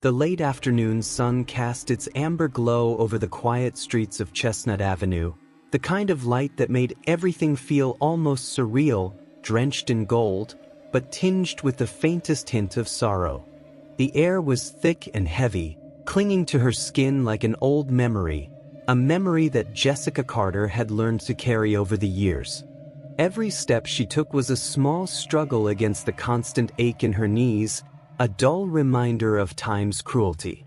The late afternoon sun cast its amber glow over the quiet streets of Chestnut Avenue, the kind of light that made everything feel almost surreal, drenched in gold, but tinged with the faintest hint of sorrow. The air was thick and heavy, clinging to her skin like an old memory, a memory that Jessica Carter had learned to carry over the years. Every step she took was a small struggle against the constant ache in her knees, a dull reminder of time's cruelty.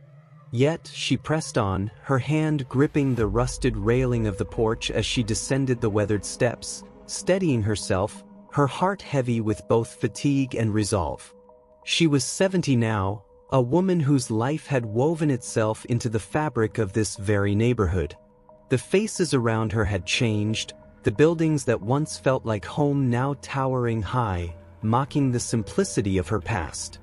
Yet she pressed on, her hand gripping the rusted railing of the porch as she descended the weathered steps, steadying herself, her heart heavy with both fatigue and resolve. She was 70 now, a woman whose life had woven itself into the fabric of this very neighborhood. The faces around her had changed, the buildings that once felt like home now towering high, mocking the simplicity of her past.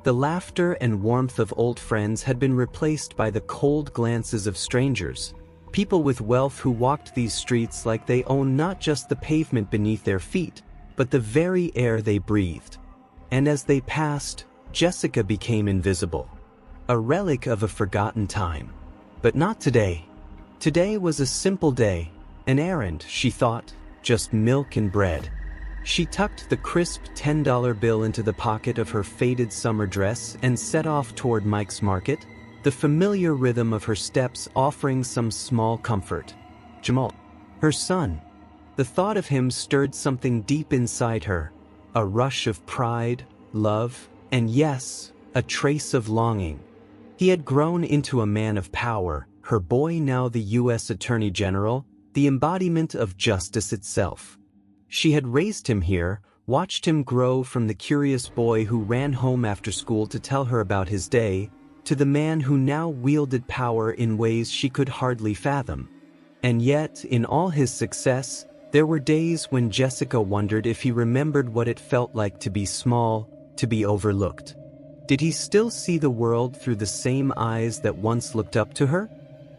The laughter and warmth of old friends had been replaced by the cold glances of strangers, people with wealth who walked these streets like they owned not just the pavement beneath their feet, but the very air they breathed. And as they passed, Jessica became invisible, a relic of a forgotten time. But not today. Today was a simple day, an errand, she thought, just milk and bread. She tucked the crisp $10 bill into the pocket of her faded summer dress and set off toward Mike's Market, the familiar rhythm of her steps offering some small comfort. Jamal, her son. The thought of him stirred something deep inside her, a rush of pride, love, and yes, a trace of longing. He had grown into a man of power, her boy now the U.S. Attorney General, the embodiment of justice itself. She had raised him here, watched him grow from the curious boy who ran home after school to tell her about his day, to the man who now wielded power in ways she could hardly fathom. And yet, in all his success, there were days when Jessica wondered if he remembered what it felt like to be small, to be overlooked. Did he still see the world through the same eyes that once looked up to her?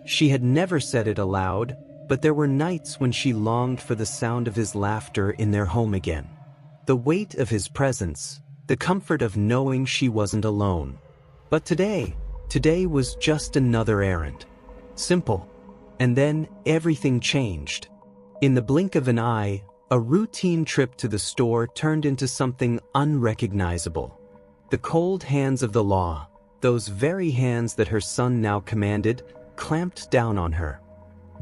She had never said it aloud, but there were nights when she longed for the sound of his laughter in their home again. The weight of his presence, the comfort of knowing she wasn't alone. But today was just another errand. Simple. And then everything changed. In the blink of an eye, a routine trip to the store turned into something unrecognizable. The cold hands of the law, those very hands that her son now commanded, clamped down on her.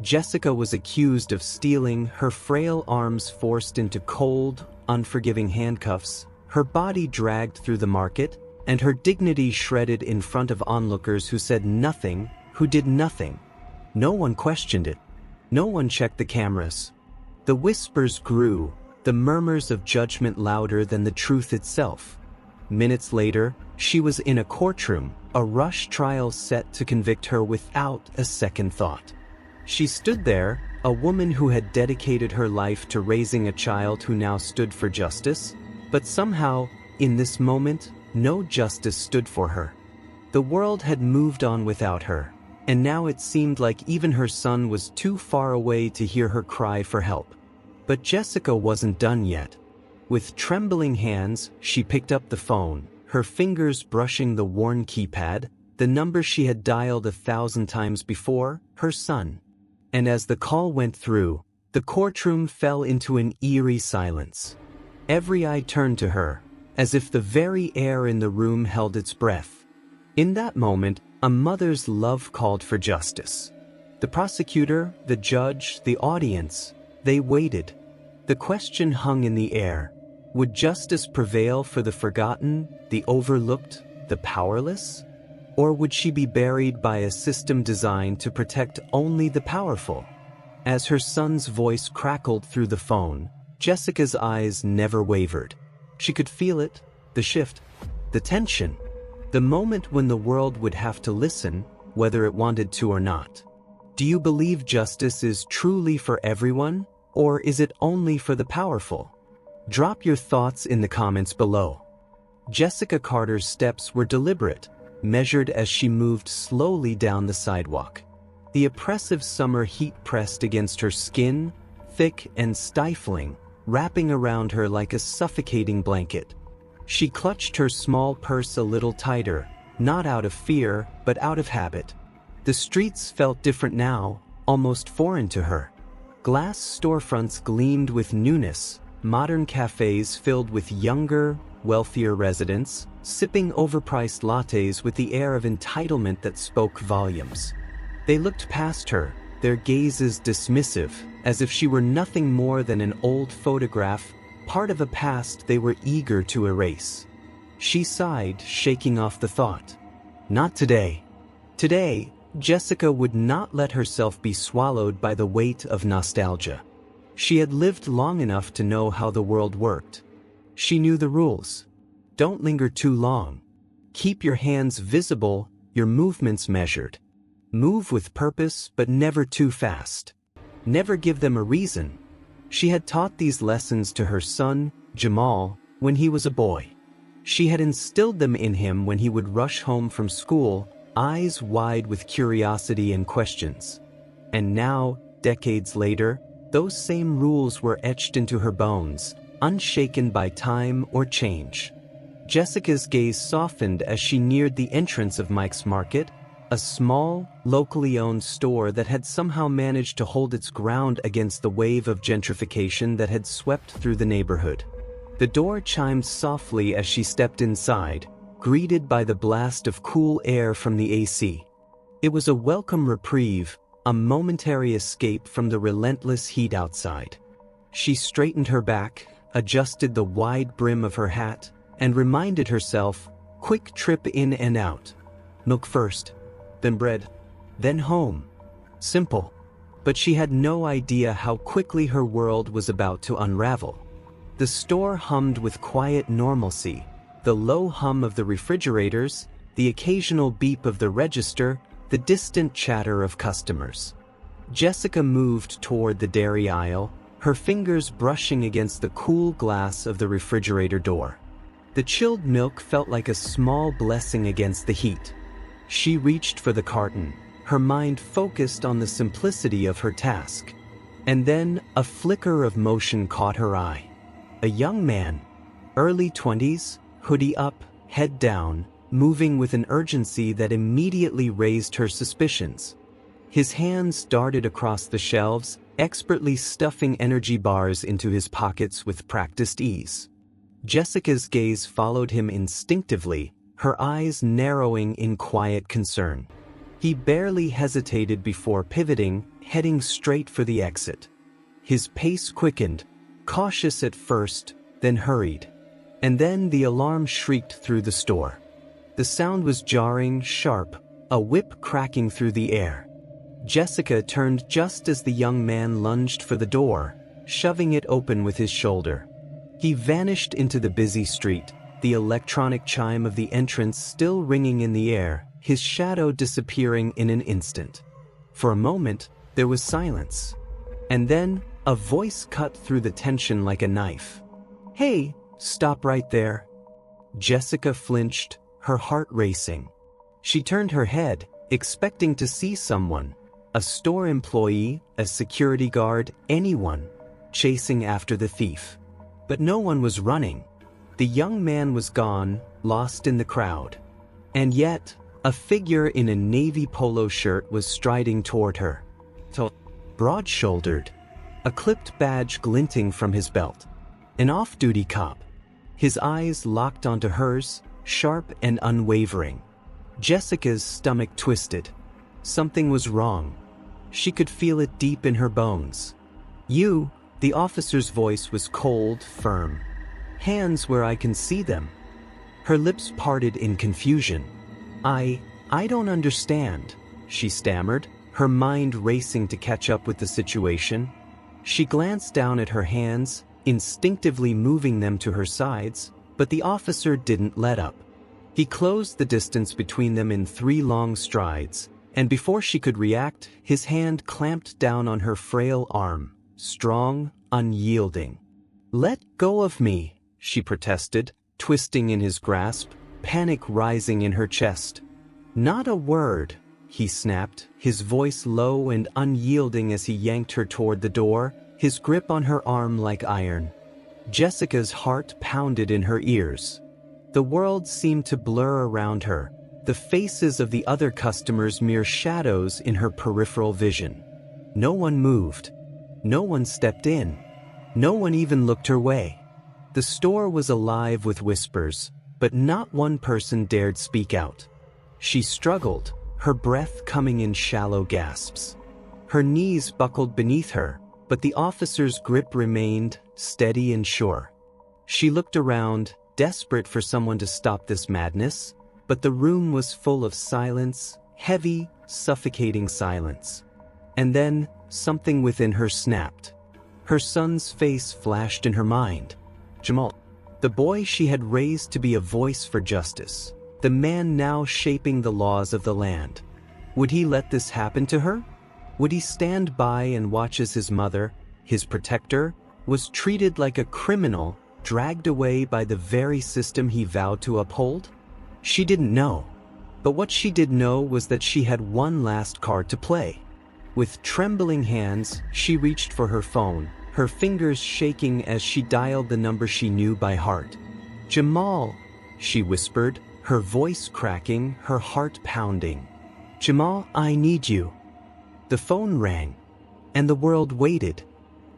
Jessica was accused of stealing, her frail arms forced into cold, unforgiving handcuffs, her body dragged through the market, and her dignity shredded in front of onlookers who said nothing, who did nothing. No one questioned it. No one checked the cameras. The whispers grew, the murmurs of judgment louder than the truth itself. Minutes later, she was in a courtroom, a rush trial set to convict her without a second thought. She stood there, a woman who had dedicated her life to raising a child who now stood for justice, but somehow, in this moment, no justice stood for her. The world had moved on without her, and now it seemed like even her son was too far away to hear her cry for help. But Jessica wasn't done yet. With trembling hands, she picked up the phone, her fingers brushing the worn keypad, the number she had dialed 1,000 times before, her son. And as the call went through, the courtroom fell into an eerie silence. Every eye turned to her, as if the very air in the room held its breath. In that moment, a mother's love called for justice. The prosecutor, the judge, the audience, they waited. The question hung in the air. Would justice prevail for the forgotten, the overlooked, the powerless? Or would she be buried by a system designed to protect only the powerful? As her son's voice crackled through the phone, Jessica's eyes never wavered. She could feel it, the shift, the tension, the moment when the world would have to listen, whether it wanted to or not. Do you believe justice is truly for everyone, or is it only for the powerful? Drop your thoughts in the comments below. Jessica Carter's steps were deliberate, measured as she moved slowly down the sidewalk. The oppressive summer heat pressed against her skin, thick and stifling, wrapping around her like a suffocating blanket. She clutched her small purse a little tighter, not out of fear, but out of habit. The streets felt different now, almost foreign to her. Glass storefronts gleamed with newness, modern cafes filled with younger, wealthier residents, sipping overpriced lattes with the air of entitlement that spoke volumes. They looked past her, their gazes dismissive, as if she were nothing more than an old photograph, part of a past they were eager to erase. She sighed, shaking off the thought. Not today. Today, Jessica would not let herself be swallowed by the weight of nostalgia. She had lived long enough to know how the world worked. She knew the rules. Don't linger too long. Keep your hands visible, your movements measured. Move with purpose, but never too fast. Never give them a reason. She had taught these lessons to her son, Jamal, when he was a boy. She had instilled them in him when he would rush home from school, eyes wide with curiosity and questions. And now, decades later, those same rules were etched into her bones, unshaken by time or change. Jessica's gaze softened as she neared the entrance of Mike's Market, a small, locally owned store that had somehow managed to hold its ground against the wave of gentrification that had swept through the neighborhood. The door chimed softly as she stepped inside, greeted by the blast of cool air from the AC. It was a welcome reprieve, a momentary escape from the relentless heat outside. She straightened her back, adjusted the wide brim of her hat, and reminded herself, quick trip in and out. Milk first, then bread, then home. Simple. But she had no idea how quickly her world was about to unravel. The store hummed with quiet normalcy, the low hum of the refrigerators, the occasional beep of the register, the distant chatter of customers. Jessica moved toward the dairy aisle, her fingers brushing against the cool glass of the refrigerator door. The chilled milk felt like a small blessing against the heat. She reached for the carton, her mind focused on the simplicity of her task. And then a flicker of motion caught her eye. A young man, early 20s, hoodie up, head down, moving with an urgency that immediately raised her suspicions. His hands darted across the shelves, expertly stuffing energy bars into his pockets with practiced ease. Jessica's gaze followed him instinctively, her eyes narrowing in quiet concern. He barely hesitated before pivoting, heading straight for the exit. His pace quickened, cautious at first, then hurried. And then the alarm shrieked through the store. The sound was jarring, sharp, a whip cracking through the air. Jessica turned just as the young man lunged for the door, shoving it open with his shoulder. He vanished into the busy street, the electronic chime of the entrance still ringing in the air, his shadow disappearing in an instant. For a moment, there was silence. And then, a voice cut through the tension like a knife. "Hey, stop right there." Jessica flinched, her heart racing. She turned her head, expecting to see someone, a store employee, a security guard, anyone, chasing after the thief. But no one was running. The young man was gone, lost in the crowd. And yet, a figure in a navy polo shirt was striding toward her. Broad-shouldered, a clipped badge glinting from his belt. An off-duty cop. His eyes locked onto hers, sharp and unwavering. Jessica's stomach twisted. Something was wrong. She could feel it deep in her bones. "You," the officer's voice was cold, firm. "Hands where I can see them." Her lips parted in confusion. I don't understand," she stammered, her mind racing to catch up with the situation. She glanced down at her hands, instinctively moving them to her sides, but the officer didn't let up. He closed the distance between them in 3 long strides, and before she could react, his hand clamped down on her frail arm, strong, unyielding. "Let go of me," she protested, twisting in his grasp, panic rising in her chest. "Not a word," he snapped, his voice low and unyielding as he yanked her toward the door, his grip on her arm like iron. Jessica's heart pounded in her ears. The world seemed to blur around her, the faces of the other customers mere shadows in her peripheral vision. No one moved. No one stepped in. No one even looked her way. The store was alive with whispers, but not one person dared speak out. She struggled, her breath coming in shallow gasps. Her knees buckled beneath her, but the officer's grip remained steady and sure. She looked around, desperate for someone to stop this madness, but the room was full of silence, heavy, suffocating silence. And then, something within her snapped. Her son's face flashed in her mind. Jamal, the boy she had raised to be a voice for justice, the man now shaping the laws of the land. Would he let this happen to her? Would he stand by and watch as his mother, his protector, was treated like a criminal, dragged away by the very system he vowed to uphold? She didn't know. But what she did know was that she had one last card to play. With trembling hands, she reached for her phone, her fingers shaking as she dialed the number she knew by heart. "Jamal," she whispered, her voice cracking, her heart pounding. "Jamal, I need you." The phone rang, and the world waited.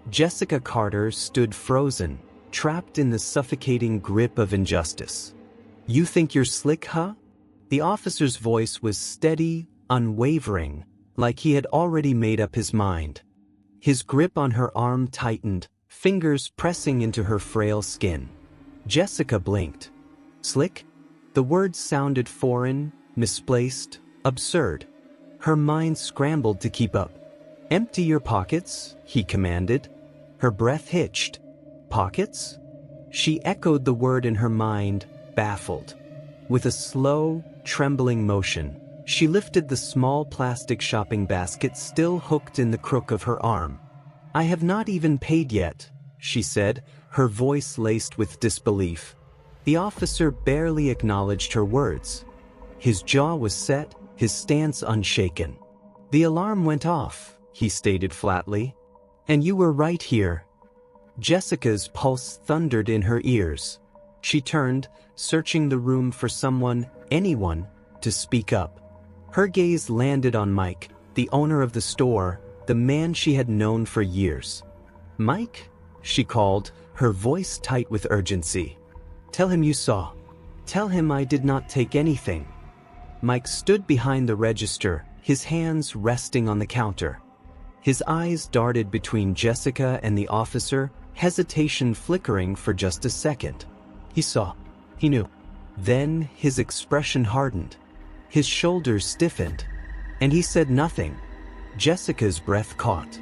Jessica Carter stood frozen, trapped in the suffocating grip of injustice. "You think you're slick, huh?" The officer's voice was steady, unwavering, like he had already made up his mind. His grip on her arm tightened, fingers pressing into her frail skin. Jessica blinked. "Slick?" The words sounded foreign, misplaced, absurd. Her mind scrambled to keep up. "Empty your pockets," he commanded. Her breath hitched. "Pockets?" She echoed the word in her mind, baffled. With a slow, trembling motion, she lifted the small plastic shopping basket still hooked in the crook of her arm. "I have not even paid yet," she said, her voice laced with disbelief. The officer barely acknowledged her words. His jaw was set, his stance unshaken. "The alarm went off," he stated flatly. "And you were right here." Jessica's pulse thundered in her ears. She turned, searching the room for someone, anyone, to speak up. Her gaze landed on Mike, the owner of the store, the man she had known for years. "Mike?" she called, her voice tight with urgency. "Tell him you saw. Tell him I did not take anything." Mike stood behind the register, his hands resting on the counter. His eyes darted between Jessica and the officer, hesitation flickering for just a second. He saw. He knew. Then his expression hardened. His shoulders stiffened. And he said nothing. Jessica's breath caught.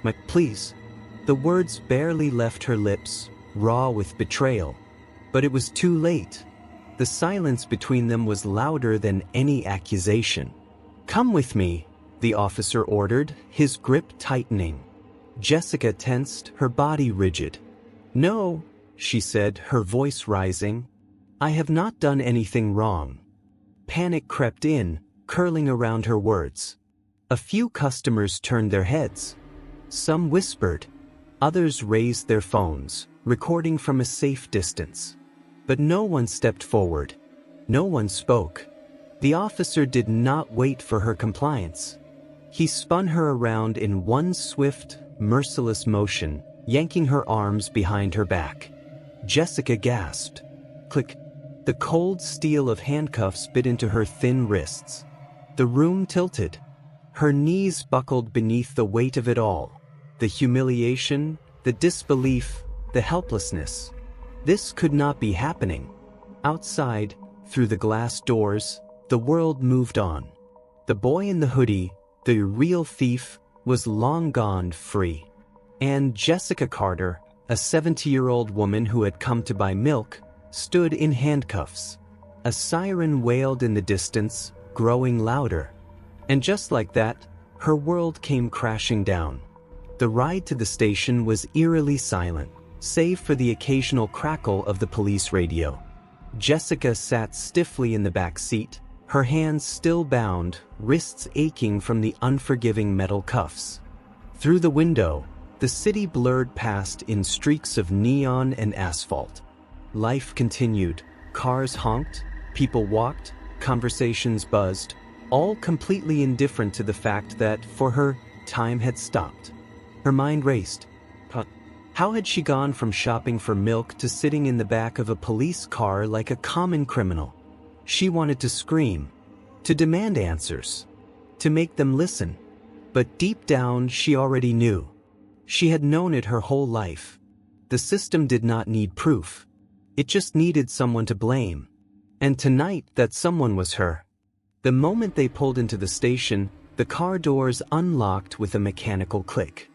"Mike, please." The words barely left her lips, raw with betrayal. But it was too late. The silence between them was louder than any accusation. "Come with me," the officer ordered, his grip tightening. Jessica tensed, her body rigid. "No," she said, her voice rising. "I have not done anything wrong." Panic crept in, curling around her words. A few customers turned their heads. Some whispered. Others raised their phones, recording from a safe distance. But no one stepped forward. No one spoke. The officer did not wait for her compliance. He spun her around in one swift, merciless motion, yanking her arms behind her back. Jessica gasped. Click. The cold steel of handcuffs bit into her thin wrists. The room tilted. Her knees buckled beneath the weight of it all. The humiliation, the disbelief, the helplessness. This could not be happening. Outside, through the glass doors, the world moved on. The boy in the hoodie, the real thief, was long gone free. And Jessica Carter, a 70-year-old woman who had come to buy milk, stood in handcuffs. A siren wailed in the distance, growing louder. And just like that, her world came crashing down. The ride to the station was eerily silent, save for the occasional crackle of the police radio. Jessica sat stiffly in the back seat, her hands still bound, wrists aching from the unforgiving metal cuffs. Through the window, the city blurred past in streaks of neon and asphalt. Life continued. Cars honked, people walked, conversations buzzed, all completely indifferent to the fact that, for her, time had stopped. Her mind raced. How had she gone from shopping for milk to sitting in the back of a police car like a common criminal? She wanted to scream, to demand answers, to make them listen. But deep down, she already knew. She had known it her whole life. The system did not need proof. It just needed someone to blame. And tonight, that someone was her. The moment they pulled into the station, the car doors unlocked with a mechanical click.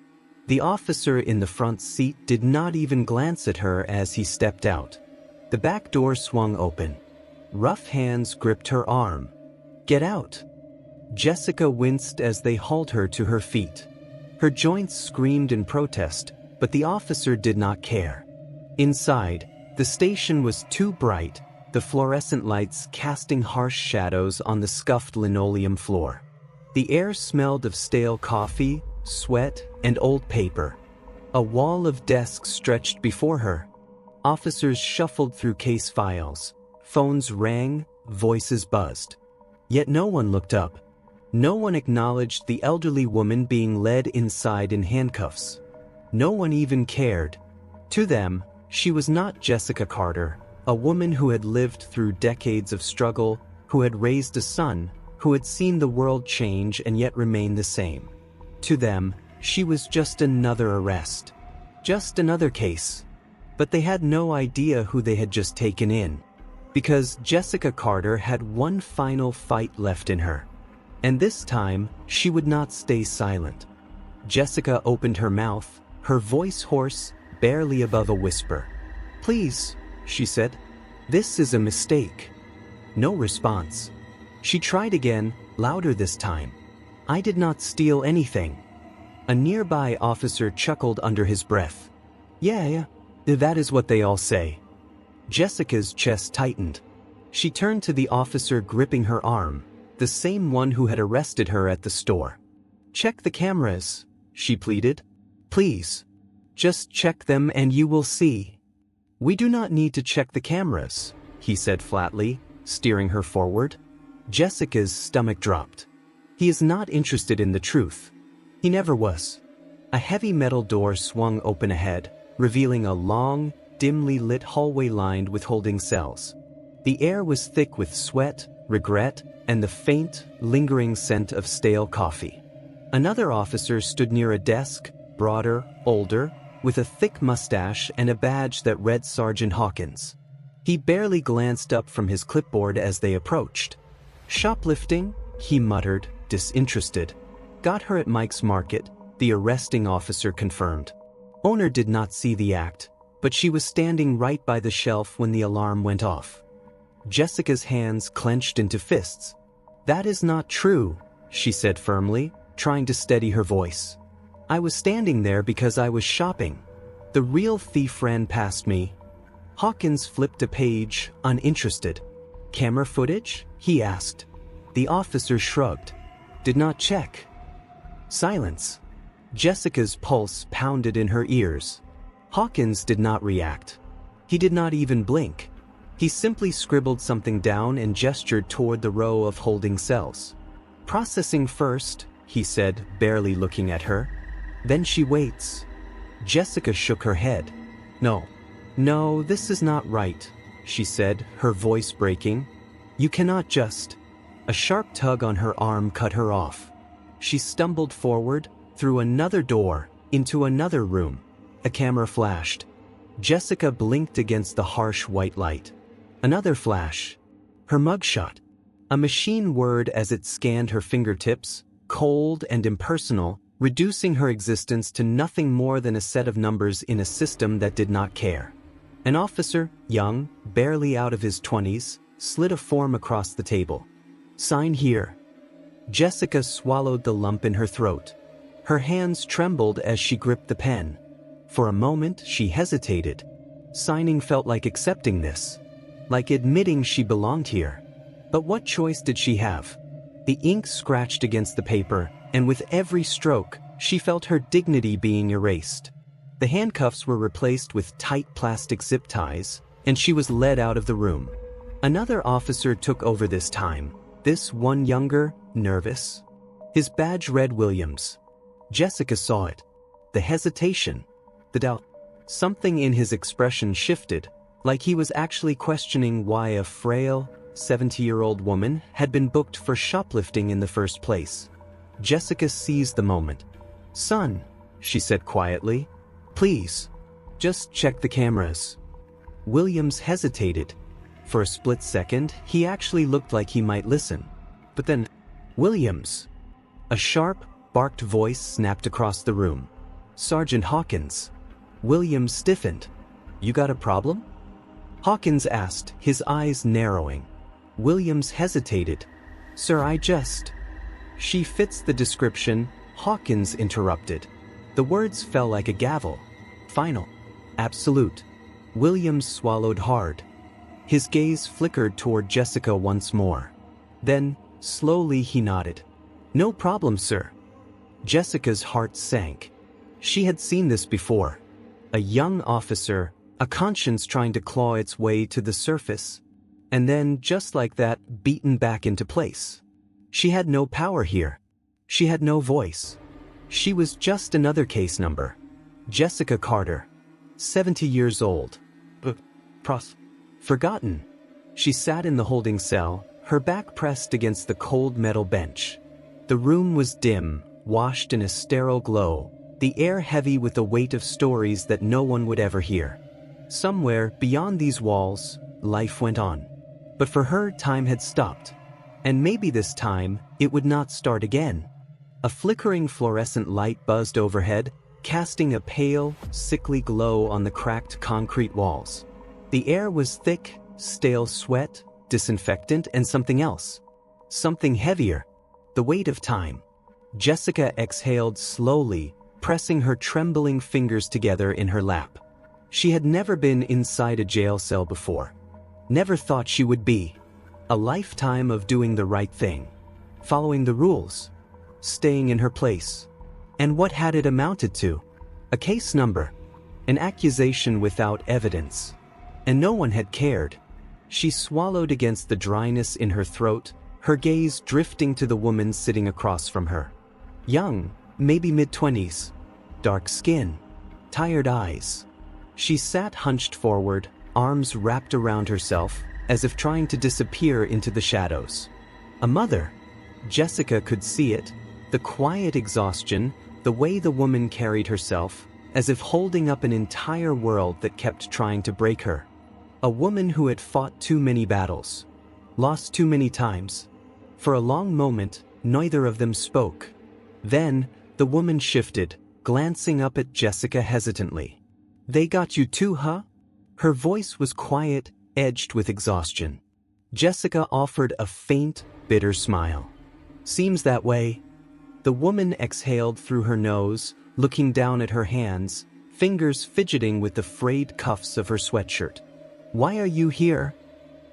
The officer in the front seat did not even glance at her as he stepped out. The back door swung open. Rough hands gripped her arm. "Get out!" Jessica winced as they hauled her to her feet. Her joints screamed in protest, but the officer did not care. Inside, the station was too bright, the fluorescent lights casting harsh shadows on the scuffed linoleum floor. The air smelled of stale coffee, sweat, and old paper. A wall of desks stretched before her. Officers shuffled through case files. Phones rang, voices buzzed. Yet no one looked up. No one acknowledged the elderly woman being led inside in handcuffs. No one even cared. To them, she was not Jessica Carter, a woman who had lived through decades of struggle, who had raised a son, who had seen the world change and yet remain the same. To them, she was just another arrest. Just another case. But they had no idea who they had just taken in. Because Jessica Carter had one final fight left in her. And this time, she would not stay silent. Jessica opened her mouth, her voice hoarse, barely above a whisper. "Please," she said. "This is a mistake." No response. She tried again, louder this time. "I did not steal anything." A nearby officer chuckled under his breath. Yeah, that is what they all say." Jessica's chest tightened. She turned to the officer gripping her arm, the same one who had arrested her at the store. "Check the cameras," she pleaded. "Please. Just check them and you will see." "We do not need to check the cameras," he said flatly, steering her forward. Jessica's stomach dropped. He is not interested in the truth. He never was. A heavy metal door swung open ahead, revealing a long, dimly lit hallway lined with holding cells. The air was thick with sweat, regret, and the faint, lingering scent of stale coffee. Another officer stood near a desk, broader, older, with a thick mustache and a badge that read Sergeant Hawkins. He barely glanced up from his clipboard as they approached. "Shoplifting," he muttered, disinterested. "Got her at Mike's Market," the arresting officer confirmed. Owner did not see the act, but she was standing right by the shelf when the alarm went off. Jessica's hands clenched into fists. "That is not true," she said firmly, trying to steady her voice. "I was standing there because I was shopping. The real thief ran past me." Hawkins flipped a page, uninterested. "Camera footage?" he asked. The officer shrugged. "Did not check." Silence. Jessica's pulse pounded in her ears. Hawkins did not react. He did not even blink. He simply scribbled something down and gestured toward the row of holding cells. "Processing first," he said, barely looking at her. "Then she waits." Jessica shook her head. No, this is not right," she said, her voice breaking. "You cannot just..." A sharp tug on her arm cut her off. She stumbled forward, through another door, into another room. A camera flashed. Jessica blinked against the harsh white light. Another flash. Her mugshot. A machine word as it scanned her fingertips, cold and impersonal, reducing her existence to nothing more than a set of numbers in a system that did not care. An officer, young, barely out of his 20s, slid a form across the table. "Sign here." Jessica swallowed the lump in her throat. Her hands trembled as she gripped the pen. For a moment, she hesitated. Signing felt like accepting this. Like admitting she belonged here. But what choice did she have? The ink scratched against the paper, and with every stroke, she felt her dignity being erased. The handcuffs were replaced with tight plastic zip ties, and she was led out of the room. Another officer took over this time, this one younger, nervous. His badge read Williams. Jessica saw it. The hesitation, the doubt. Something in his expression shifted, like he was actually questioning why a frail, 70-year-old woman had been booked for shoplifting in the first place. Jessica seized the moment. "Son," she said quietly, "please, just check the cameras." Williams hesitated. For a split second, he actually looked like he might listen. But then, "Williams!" A sharp, barked voice snapped across the room. "Sergeant Hawkins." Williams stiffened. "You got a problem?" Hawkins asked, his eyes narrowing. Williams hesitated. "Sir, I just—" "She fits the description," Hawkins interrupted. The words fell like a gavel. Final. Absolute. Williams swallowed hard. His gaze flickered toward Jessica once more. Then, slowly he nodded. "No problem, sir." Jessica's heart sank. She had seen this before. A young officer, a conscience trying to claw its way to the surface, and then, just like that, beaten back into place. She had no power here. She had no voice. She was just another case number. Jessica Carter, 70 years old. Forgotten. She sat in the holding cell, her back pressed against the cold metal bench. The room was dim, washed in a sterile glow, the air heavy with the weight of stories that no one would ever hear. Somewhere beyond these walls, life went on. But for her, time had stopped. And maybe this time, it would not start again. A flickering fluorescent light buzzed overhead, casting a pale, sickly glow on the cracked concrete walls. The air was thick, stale sweat, disinfectant, and something else. Something heavier. The weight of time. Jessica exhaled slowly, pressing her trembling fingers together in her lap. She had never been inside a jail cell before. Never thought she would be. A lifetime of doing the right thing. Following the rules. Staying in her place. And what had it amounted to? A case number. An accusation without evidence. And no one had cared. She swallowed against the dryness in her throat, her gaze drifting to the woman sitting across from her. Young, maybe mid-20s. Dark skin. Tired eyes. She sat hunched forward, arms wrapped around herself, as if trying to disappear into the shadows. A mother. Jessica could see it. The quiet exhaustion, the way the woman carried herself, as if holding up an entire world that kept trying to break her. A woman who had fought too many battles. Lost too many times. For a long moment, neither of them spoke. Then, the woman shifted, glancing up at Jessica hesitantly. "They got you too, huh?" Her voice was quiet, edged with exhaustion. Jessica offered a faint, bitter smile. "Seems that way." The woman exhaled through her nose, looking down at her hands, fingers fidgeting with the frayed cuffs of her sweatshirt. "Why are you here?"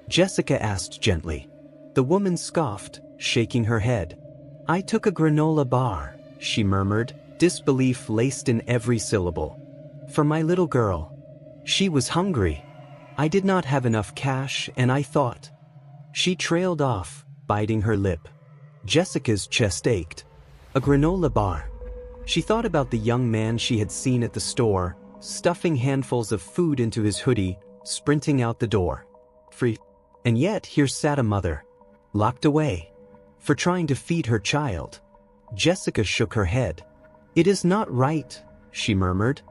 Jessica asked gently. The woman scoffed, shaking her head. "I took a granola bar," she murmured, disbelief laced in every syllable. "For my little girl. She was hungry. I did not have enough cash, and I thought." She trailed off, biting her lip. Jessica's chest ached. A granola bar. She thought about the young man she had seen at the store, stuffing handfuls of food into his hoodie, sprinting out the door. Free. And yet here sat a mother. Locked away. For trying to feed her child. Jessica shook her head. "It is not right," she murmured.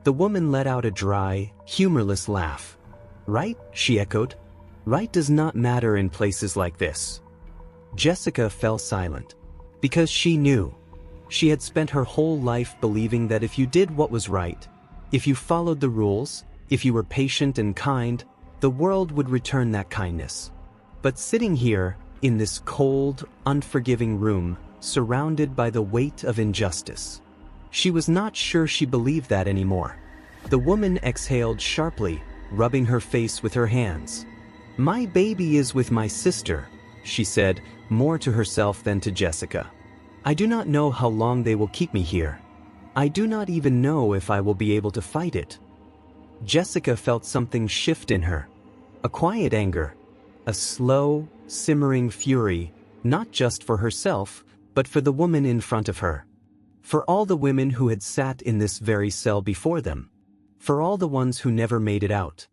The woman let out a dry, humorless laugh. "Right?" she echoed. "Right does not matter in places like this." Jessica fell silent. Because she knew. She had spent her whole life believing that if you did what was right, if you followed the rules, if you were patient and kind, the world would return that kindness. But sitting here, in this cold, unforgiving room, surrounded by the weight of injustice, she was not sure she believed that anymore. The woman exhaled sharply, rubbing her face with her hands. "My baby is with my sister," she said, more to herself than to Jessica. "I do not know how long they will keep me here. I do not even know if I will be able to fight it." Jessica felt something shift in her. A quiet anger. A slow, simmering fury, not just for herself, but for the woman in front of her. For all the women who had sat in this very cell before them. For all the ones who never made it out.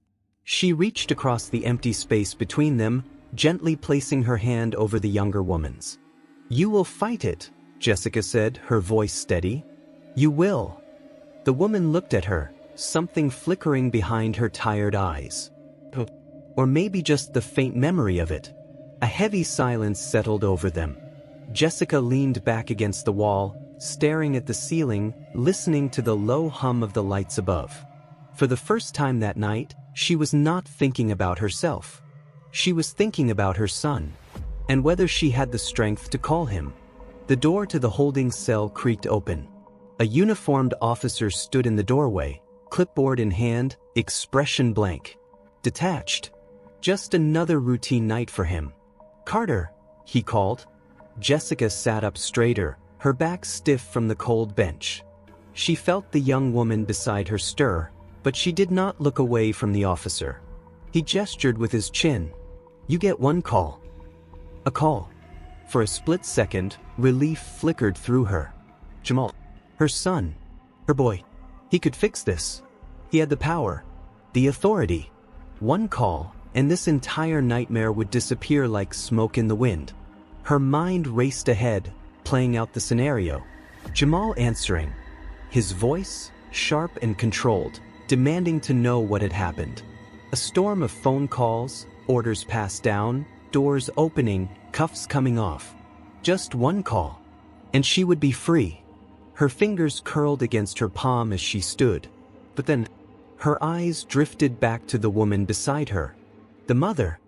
She reached across the empty space between them, gently placing her hand over the younger woman's. "You will fight it," Jessica said, her voice steady. "You will." The woman looked at her, something flickering behind her tired eyes. Or maybe just the faint memory of it. A heavy silence settled over them. Jessica leaned back against the wall, staring at the ceiling, listening to the low hum of the lights above. For the first time that night, she was not thinking about herself. She was thinking about her son, and whether she had the strength to call him. The door to the holding cell creaked open. A uniformed officer stood in the doorway, clipboard in hand, expression blank. Detached. Just another routine night for him. "Carter," he called. Jessica sat up straighter, her back stiff from the cold bench. She felt the young woman beside her stir, but she did not look away from the officer. He gestured with his chin. "You get one call." A call. For a split second, relief flickered through her. Jamal. Her son. Her boy. He could fix this. He had the power. The authority. One call, and this entire nightmare would disappear like smoke in the wind. Her mind raced ahead, playing out the scenario. Jamal answering. His voice, sharp and controlled, demanding to know what had happened. A storm of phone calls, orders passed down, doors opening, cuffs coming off. Just one call, and she would be free. Her fingers curled against her palm as she stood. But then, her eyes drifted back to the woman beside her. The mother.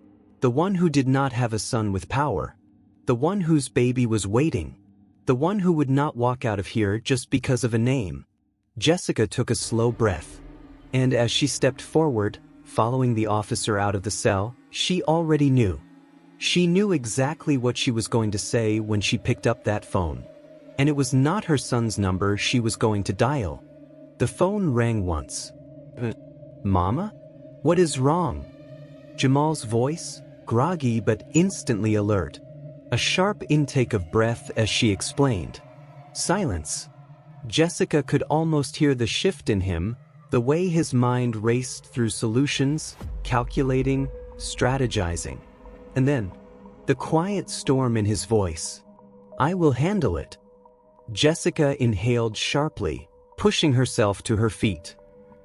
The one who did not have a son with power. The one whose baby was waiting. The one who would not walk out of here just because of a name. Jessica took a slow breath. And as she stepped forward, following the officer out of the cell, she already knew. She knew exactly what she was going to say when she picked up that phone. And it was not her son's number she was going to dial. The phone rang once. "Mama? What is wrong?" Jamal's voice, groggy but instantly alert. A sharp intake of breath as she explained. Silence. Jessica could almost hear the shift in him, the way his mind raced through solutions, calculating, strategizing. And then, the quiet storm in his voice. "I will handle it." Jessica inhaled sharply, pushing herself to her feet.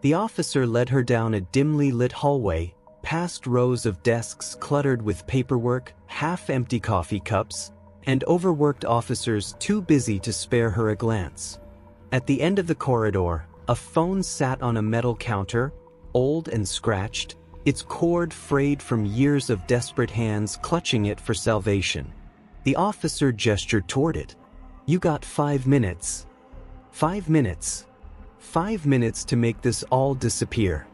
The officer led her down a dimly lit hallway, past rows of desks cluttered with paperwork, half-empty coffee cups, and overworked officers too busy to spare her a glance. At the end of the corridor, a phone sat on a metal counter, old and scratched, its cord frayed from years of desperate hands clutching it for salvation. The officer gestured toward it. "You got 5 minutes. 5 minutes. 5 minutes to make this all disappear.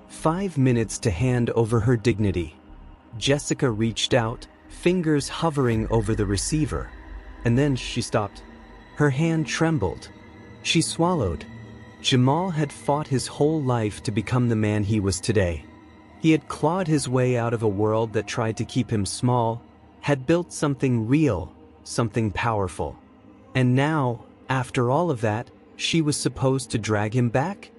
5 minutes to hand over her dignity." Jessica reached out, fingers hovering over the receiver. And then she stopped. Her hand trembled. She swallowed. Jamal had fought his whole life to become the man he was today. He had clawed his way out of a world that tried to keep him small, had built something real, something powerful. And now, after all of that, she was supposed to drag him back?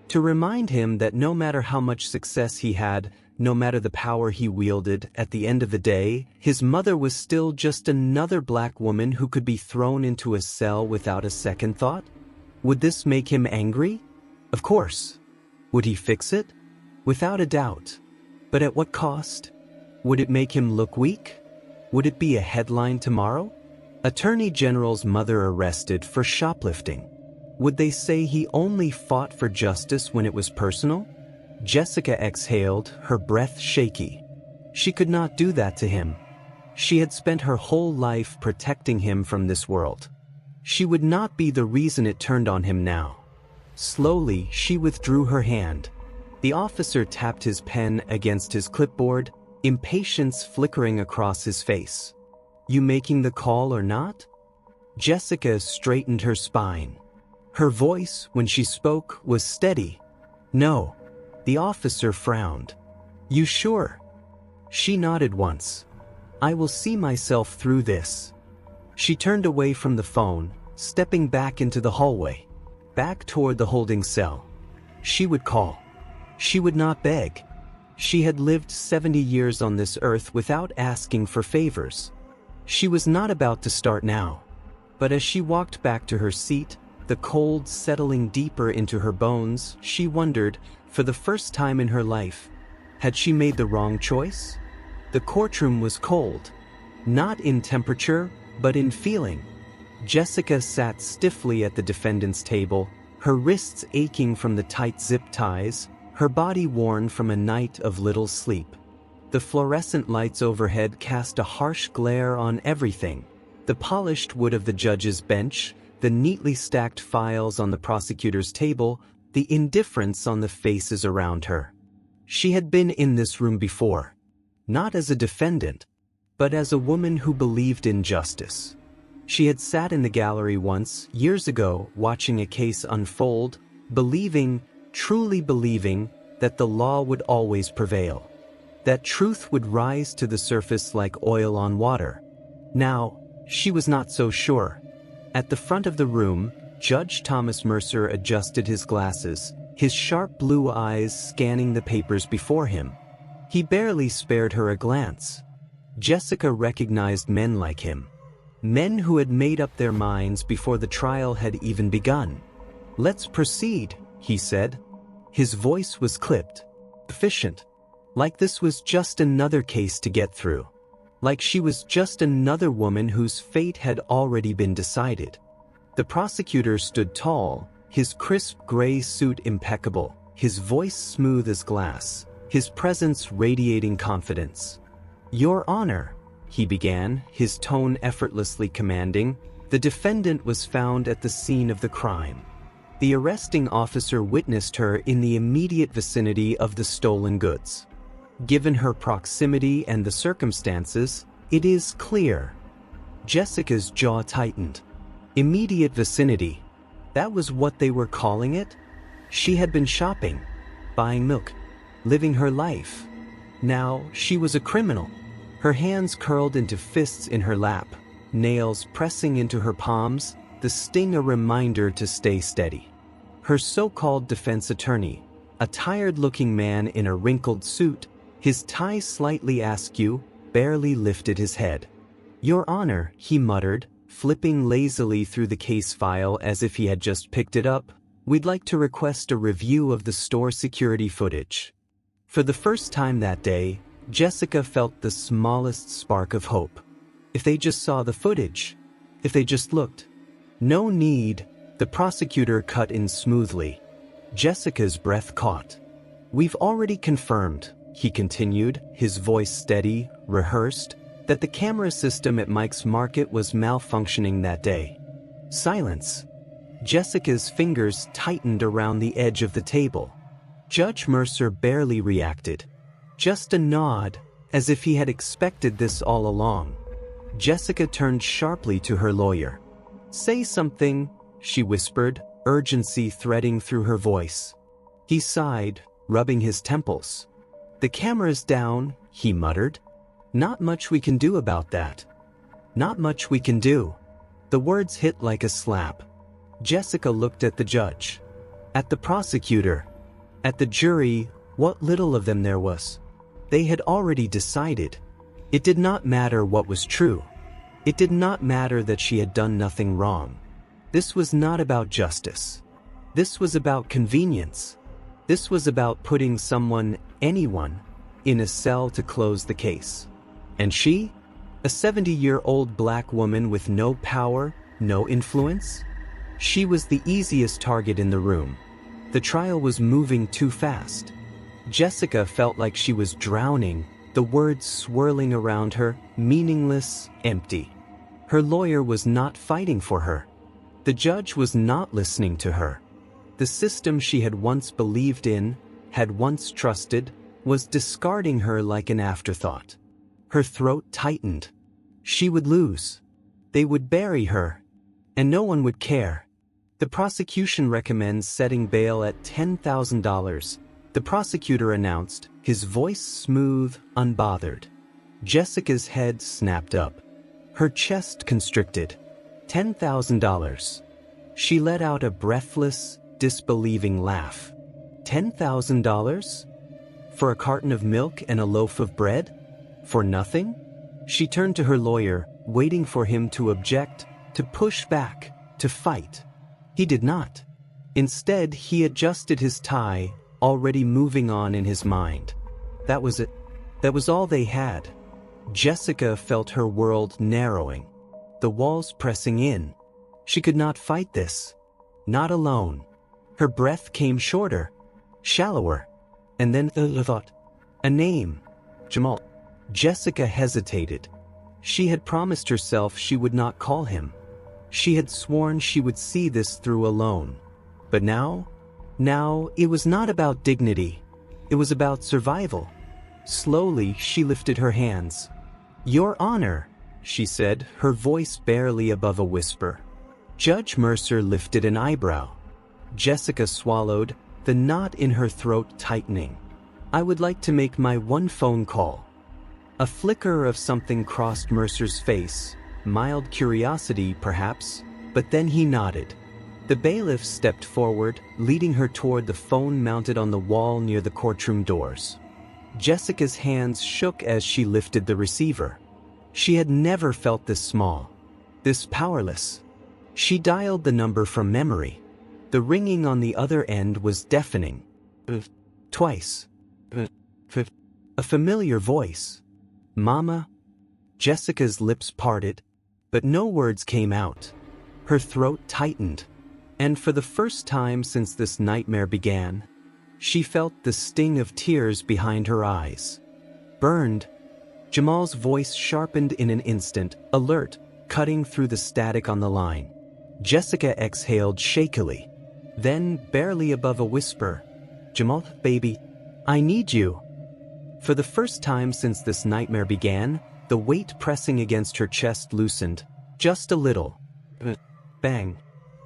To remind him that no matter how much success he had, no matter the power he wielded, at the end of the day, his mother was still just another black woman who could be thrown into a cell without a second thought? Would this make him angry? Of course. Would he fix it? Without a doubt. But at what cost? Would it make him look weak? Would it be a headline tomorrow? Attorney General's mother arrested for shoplifting. Would they say he only fought for justice when it was personal? Jessica exhaled, her breath shaky. She could not do that to him. She had spent her whole life protecting him from this world. She would not be the reason it turned on him now. Slowly, she withdrew her hand. The officer tapped his pen against his clipboard, impatience flickering across his face. "You making the call or not?" Jessica straightened her spine. Her voice, when she spoke, was steady. "No." The officer frowned. "You sure?" She nodded once. "I will see myself through this." She turned away from the phone, stepping back into the hallway, back toward the holding cell. She would call. She would not beg. She had lived 70 years on this earth without asking for favors. She was not about to start now. But as she walked back to her seat, the cold settling deeper into her bones, she wondered, for the first time in her life, had she made the wrong choice? The courtroom was cold. Not in temperature, but in feeling. Jessica sat stiffly at the defendant's table, her wrists aching from the tight zip ties, her body worn from a night of little sleep. The fluorescent lights overhead cast a harsh glare on everything. The polished wood of the judge's bench, the neatly stacked files on the prosecutor's table, the indifference on the faces around her. She had been in this room before. Not as a defendant, but as a woman who believed in justice. She had sat in the gallery once, years ago, watching a case unfold, believing, truly believing, that the law would always prevail. That truth would rise to the surface like oil on water. Now, she was not so sure. At the front of the room, Judge Thomas Mercer adjusted his glasses, his sharp blue eyes scanning the papers before him. He barely spared her a glance. Jessica recognized men like him. Men who had made up their minds before the trial had even begun. "Let's proceed," he said. His voice was clipped, efficient. Like this was just another case to get through. Like she was just another woman whose fate had already been decided. The prosecutor stood tall, his crisp gray suit impeccable, his voice smooth as glass, his presence radiating confidence. "Your Honor," he began, his tone effortlessly commanding, "the defendant was found at the scene of the crime. The arresting officer witnessed her in the immediate vicinity of the stolen goods. Given her proximity and the circumstances, it is clear." Jessica's jaw tightened. Immediate vicinity. That was what they were calling it? She had been shopping, buying milk, living her life. Now she was a criminal. Her hands curled into fists in her lap, nails pressing into her palms, the sting a reminder to stay steady. Her so-called defense attorney, a tired-looking man in a wrinkled suit, his tie slightly askew, barely lifted his head. "Your Honor," he muttered, flipping lazily through the case file as if he had just picked it up, "we'd like to request a review of the store security footage." For the first time that day, Jessica felt the smallest spark of hope. If they just saw the footage, if they just looked. "No need," the prosecutor cut in smoothly. Jessica's breath caught. "We've already confirmed," he continued, his voice steady, rehearsed, "that the camera system at Mike's Market was malfunctioning that day." Silence. Jessica's fingers tightened around the edge of the table. Judge Mercer barely reacted. Just a nod, as if he had expected this all along. Jessica turned sharply to her lawyer. "Say something," she whispered, urgency threading through her voice. He sighed, rubbing his temples. "The camera's down," he muttered. "Not much we can do about that." "Not much we can do." The words hit like a slap. Jessica looked at the judge, at the prosecutor, at the jury, what little of them there was. They had already decided. It did not matter what was true. It did not matter that she had done nothing wrong. This was not about justice. This was about convenience. This was about putting someone, anyone, in a cell to close the case. And she? A 70-year-old black woman with no power, no influence? She was the easiest target in the room. The trial was moving too fast. Jessica felt like she was drowning, the words swirling around her, meaningless, empty. Her lawyer was not fighting for her. The judge was not listening to her. The system she had once believed in, had once trusted, was discarding her like an afterthought. Her throat tightened. She would lose. They would bury her. And no one would care. The prosecution recommends setting bail at $10,000, The prosecutor announced, his voice smooth, unbothered. Jessica's head snapped up. Her chest constricted. $10,000. She let out a breathless, disbelieving laugh. $10,000? For a carton of milk and a loaf of bread? For nothing? She turned to her lawyer, waiting for him to object, to push back, to fight. He did not. Instead, he adjusted his tie, already moving on in his mind. That was it. That was all they had. Jessica felt her world narrowing, the walls pressing in. She could not fight this. Not alone. Her breath came shorter, shallower, and then the thought. A name. Jamal. Jessica hesitated. She had promised herself she would not call him. She had sworn she would see this through alone. But now it was not about dignity. It was about survival. Slowly, she lifted her hands. "Your Honor," she said, her voice barely above a whisper. Judge Mercer lifted an eyebrow. Jessica swallowed, the knot in her throat tightening. "I would like to make my one phone call." A flicker of something crossed Mercer's face, mild curiosity, perhaps, but then he nodded. The bailiff stepped forward, leading her toward the phone mounted on the wall near the courtroom doors. Jessica's hands shook as she lifted the receiver. She had never felt this small, this powerless. She dialed the number from memory. The ringing on the other end was deafening. Twice. A familiar voice. "Mama?" Jessica's lips parted, but no words came out. Her throat tightened, and for the first time since this nightmare began, she felt the sting of tears behind her eyes. Burned. Jamal's voice sharpened in an instant, alert, cutting through the static on the line. Jessica exhaled shakily. Then, barely above a whisper, "Jamal, baby, I need you." For the first time since this nightmare began, the weight pressing against her chest loosened, just a little. Bang.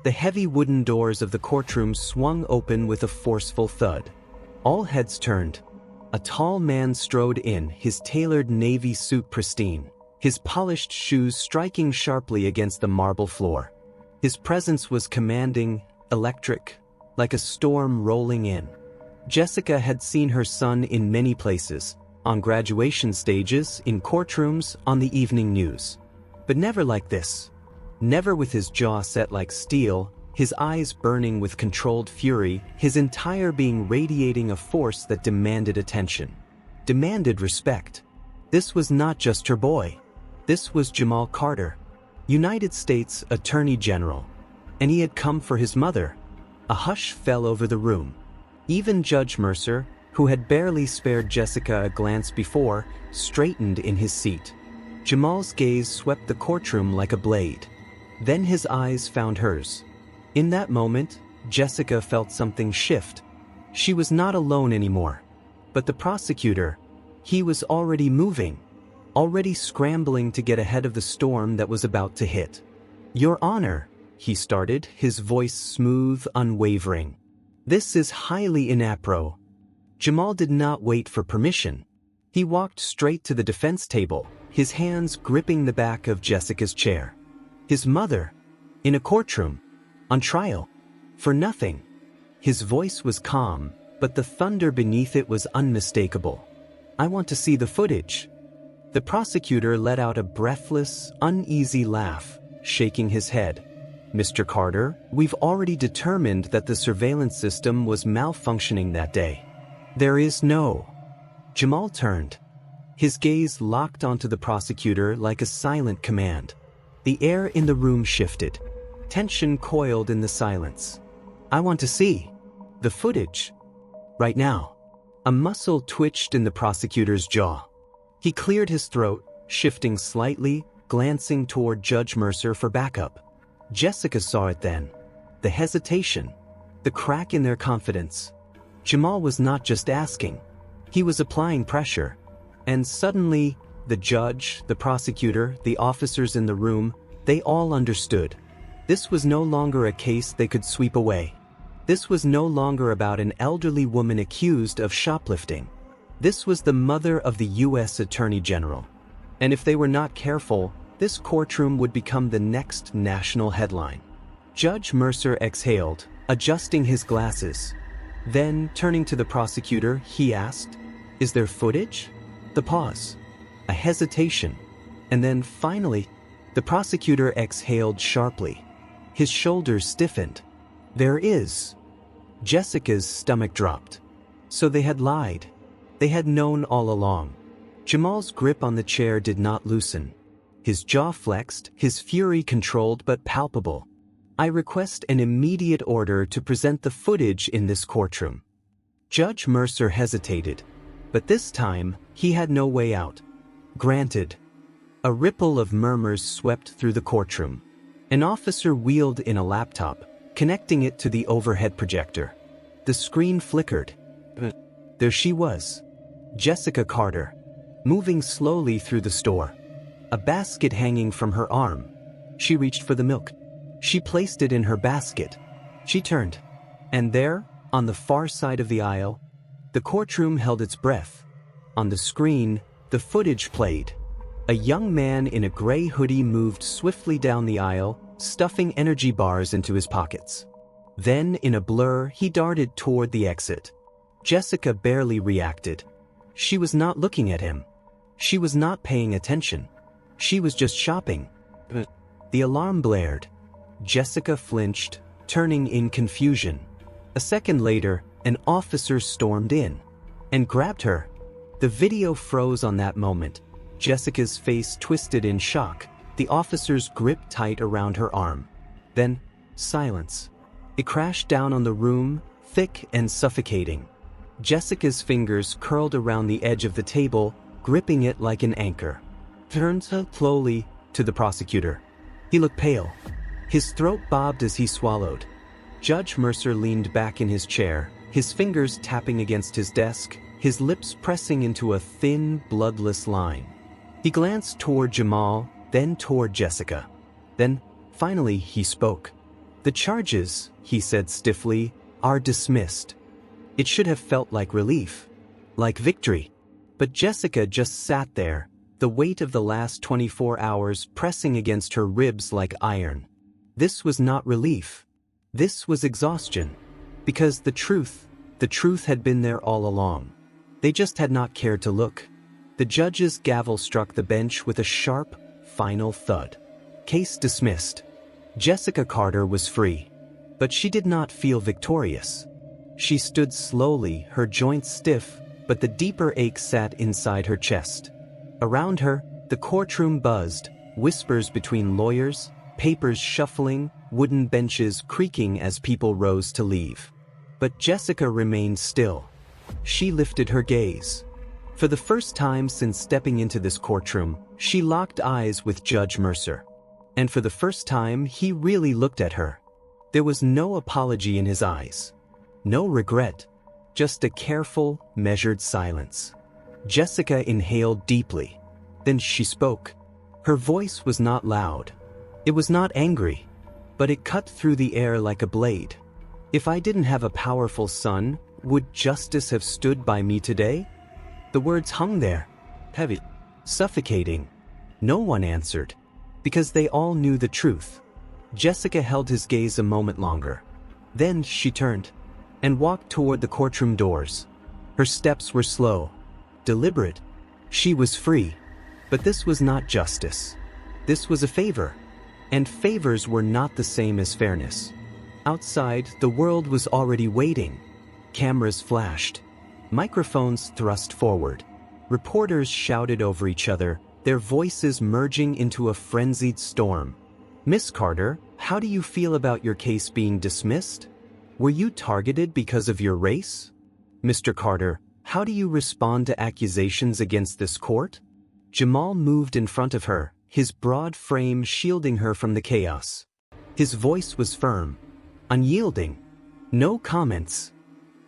The heavy wooden doors of the courtroom swung open with a forceful thud. All heads turned. A tall man strode in, his tailored navy suit pristine, his polished shoes striking sharply against the marble floor. His presence was commanding, electric, like a storm rolling in. Jessica had seen her son in many places, on graduation stages, in courtrooms, on the evening news. But never like this. Never with his jaw set like steel, his eyes burning with controlled fury, his entire being radiating a force that demanded attention. Demanded respect. This was not just her boy. This was Jamal Carter, United States Attorney General. And he had come for his mother. A hush fell over the room. Even Judge Mercer, who had barely spared Jessica a glance before, straightened in his seat. Jamal's gaze swept the courtroom like a blade. Then his eyes found hers. In that moment, Jessica felt something shift. She was not alone anymore. But the prosecutor, he was already moving, already scrambling to get ahead of the storm that was about to hit. "Your Honor," he started, his voice smooth, unwavering. "This is highly inappropriate." Jamal did not wait for permission. He walked straight to the defense table, his hands gripping the back of Jessica's chair. His mother, in a courtroom, on trial, for nothing. His voice was calm, but the thunder beneath it was unmistakable. "I want to see the footage." The prosecutor let out a breathless, uneasy laugh, shaking his head. "Mr. Carter, we've already determined that the surveillance system was malfunctioning that day. There is no..." Jamal turned. His gaze locked onto the prosecutor like a silent command. The air in the room shifted. Tension coiled in the silence. "I want to see the footage. Right now." A muscle twitched in the prosecutor's jaw. He cleared his throat, shifting slightly, glancing toward Judge Mercer for backup. Jessica saw it then. The hesitation, the crack in their confidence. Jamal was not just asking. He was applying pressure. And suddenly, the judge, the prosecutor, the officers in the room, they all understood. This was no longer a case they could sweep away. This was no longer about an elderly woman accused of shoplifting. This was the mother of the U.S. Attorney General. And if they were not careful, this courtroom would become the next national headline. Judge Mercer exhaled, adjusting his glasses. Then, turning to the prosecutor, he asked, "Is there footage?" The pause. A hesitation. And then, finally, the prosecutor exhaled sharply. His shoulders stiffened. "There is." Jessica's stomach dropped. So they had lied. They had known all along. Jamal's grip on the chair did not loosen. His jaw flexed, his fury controlled but palpable. "I request an immediate order to present the footage in this courtroom." Judge Mercer hesitated, but this time he had no way out. "Granted." A ripple of murmurs swept through the courtroom. An officer wheeled in a laptop, connecting it to the overhead projector. The screen flickered. There she was, Jessica Carter, moving slowly through the store. A basket hanging from her arm. She reached for the milk. She placed it in her basket. She turned. And there, on the far side of the aisle, the courtroom held its breath. On the screen, the footage played. A young man in a gray hoodie moved swiftly down the aisle, stuffing energy bars into his pockets. Then, in a blur, he darted toward the exit. Jessica barely reacted. She was not looking at him. She was not paying attention. She was just shopping. The alarm blared. Jessica flinched, turning in confusion. A second later, an officer stormed in and grabbed her. The video froze on that moment. Jessica's face twisted in shock, the officer's grip tight around her arm. Then, silence. It crashed down on the room, thick and suffocating. Jessica's fingers curled around the edge of the table, gripping it like an anchor. Turned slowly to the prosecutor. He looked pale. His throat bobbed as he swallowed. Judge Mercer leaned back in his chair, his fingers tapping against his desk, his lips pressing into a thin, bloodless line. He glanced toward Jamal, then toward Jessica. Then, finally, he spoke. "The charges," he said stiffly, "are dismissed." It should have felt like relief, like victory. But Jessica just sat there, the weight of the last 24 hours pressing against her ribs like iron. This was not relief. This was exhaustion. Because the truth had been there all along. They just had not cared to look. The judge's gavel struck the bench with a sharp, final thud. Case dismissed. Jessica Carter was free. But she did not feel victorious. She stood slowly, her joints stiff, but the deeper ache sat inside her chest. Around her, the courtroom buzzed, whispers between lawyers, papers shuffling, wooden benches creaking as people rose to leave. But Jessica remained still. She lifted her gaze. For the first time since stepping into this courtroom, she locked eyes with Judge Mercer. And for the first time, he really looked at her. There was no apology in his eyes. No regret. Just a careful, measured silence. Jessica inhaled deeply. Then she spoke. Her voice was not loud. It was not angry. But it cut through the air like a blade. "If I didn't have a powerful son, would justice have stood by me today?" The words hung there, heavy, suffocating. No one answered, because they all knew the truth. Jessica held his gaze a moment longer. Then she turned and walked toward the courtroom doors. Her steps were slow, deliberate. She was free. But this was not justice. This was a favor. And favors were not the same as fairness. Outside, the world was already waiting. Cameras flashed. Microphones thrust forward. Reporters shouted over each other, their voices merging into a frenzied storm. "Miss Carter, how do you feel about your case being dismissed? Were you targeted because of your race? Mr. Carter, how do you respond to accusations against this court?" Jamal moved in front of her, his broad frame shielding her from the chaos. His voice was firm, unyielding. No comments.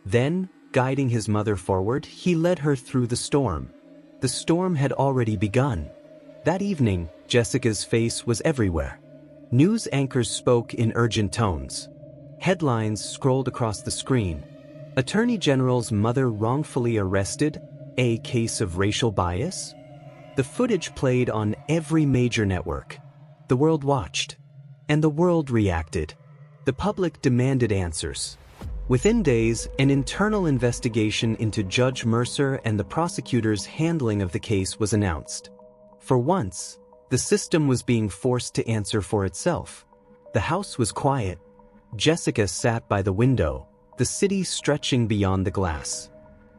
Then, guiding his mother forward, he led her through the storm. The storm had already begun. That evening, Jessica's face was everywhere. News anchors spoke in urgent tones. Headlines scrolled across the screen. Attorney General's mother wrongfully arrested, a case of racial bias? The footage played on every major network. The world watched. And the world reacted. The public demanded answers. Within days, an internal investigation into Judge Mercer and the prosecutor's handling of the case was announced. For once, the system was being forced to answer for itself. The house was quiet. Jessica sat by the window, the city stretching beyond the glass.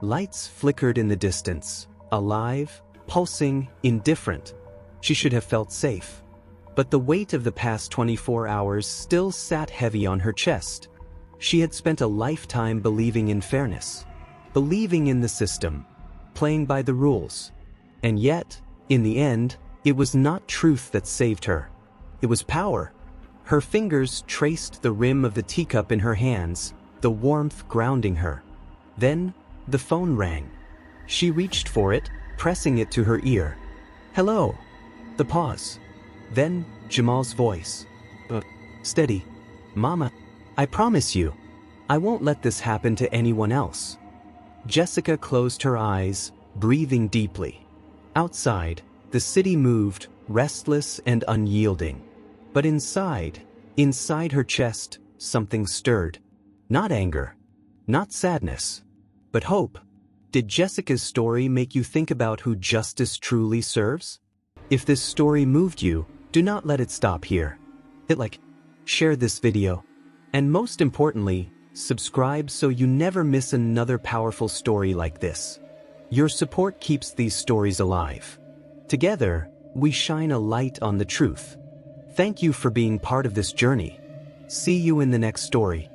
Lights flickered in the distance, alive, pulsing, indifferent. She should have felt safe. But the weight of the past 24 hours still sat heavy on her chest. She had spent a lifetime believing in fairness, believing in the system, playing by the rules. And yet, in the end, it was not truth that saved her. It was power. Her fingers traced the rim of the teacup in her hands, the warmth grounding her. Then, the phone rang. She reached for it, pressing it to her ear. Hello. The pause. Then, Jamal's voice. Steady. Mama. I promise you, I won't let this happen to anyone else. Jessica closed her eyes, breathing deeply. Outside, the city moved, restless and unyielding. But inside her chest, something stirred. Not anger, not sadness, but hope. Did Jessica's story make you think about who justice truly serves? If this story moved you, do not let it stop here. Hit like, share this video. And most importantly, subscribe so you never miss another powerful story like this. Your support keeps these stories alive. Together, we shine a light on the truth. Thank you for being part of this journey. See you in the next story.